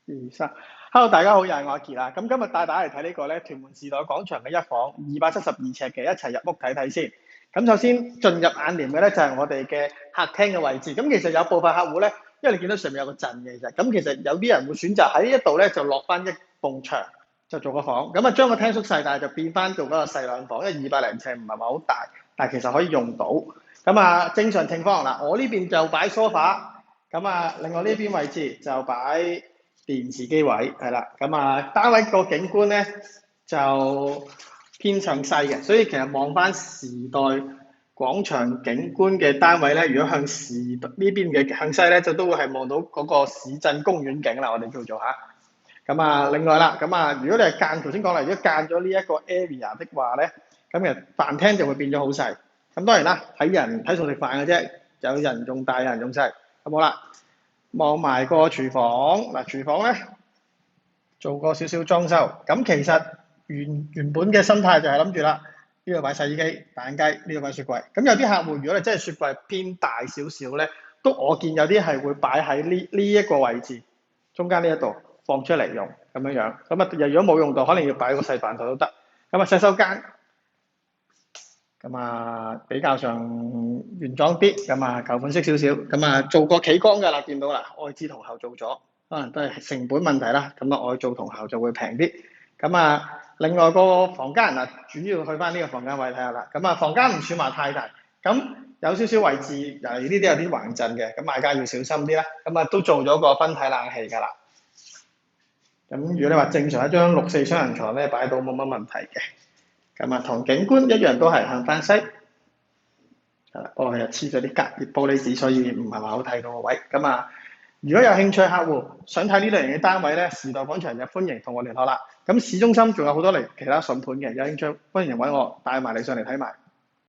二三，Hello，大家好，又係我阿傑啦。咁今日帶大家嚟睇呢個咧，屯門時代廣場嘅一房272尺嘅，一齊入屋睇睇先。咁首先進入眼簾嘅咧就係我哋嘅客廳嘅位置。咁其實有部分客戶咧，因為你見到上面有個陣嘅，其實咁其實有啲人會選擇喺呢一度咧就落翻一埲牆就做個房。咁啊將個廳縮細，但係就變翻做嗰個細兩房，因為200零尺唔係話好大，但係其實可以用到。咁啊正常情況嗱，我呢邊就擺 sofa， 咁啊另外呢邊位置就擺電視機位係啦，咁啊單位個景觀咧就偏向西嘅，所以其實望翻時代廣場景觀嘅單位咧，如果向時代呢邊嘅向西咧，就都會係望到嗰個市鎮公園景啦，我哋叫做嚇。咁啊另外啦，咁啊如果你係間頭先講啦，如果間咗呢一個 area 的話咧，咁其實飯廳就會變咗好細。咁當然啦，睇人睇餸食飯嘅啫，有人用大，有人用細。咁好啦。望埋個廚房，嗱廚房咧做過少少裝修，咁其實原本嘅心態就係諗住啦，呢度擺洗衣機、打印機，呢度擺雪櫃。咁有啲客戶如果你真係雪櫃偏大少少咧，都我見有啲係會擺喺呢一個位置，中間呢一度放出嚟用咁樣樣。咁啊，如果冇用到，可能要擺個細飯台都得。咁啊，洗手間。咁啊，比較上原裝啲，咁啊舊款式少少，咁啊做過企缸㗎啦，見到啦，外置同後做咗，可能都係成本問題啦，咁啊外做同後就會平啲。咁啊，另外個房間啊，主要去翻呢個房間位睇下啦。咁啊，房間唔算話太大，咁有少少位置，例如呢啲有啲橫陣嘅，咁買家要小心啲啦。咁啊，都做咗個分體冷氣㗎啦。咁如果你話正常一張6/4雙人床咧，擺到冇乜問題嘅。咁啊，同景觀一樣都係向翻西，係啦，不過佢又黐咗啲隔熱玻璃紙，所以唔係話好睇到個位。咁啊，如果有興趣客戶想睇呢類型嘅單位咧，時代廣場就歡迎同我聯絡啦。咁市中心仲有好多其他筍盤嘅，有興趣歡迎揾我帶埋你上嚟睇埋。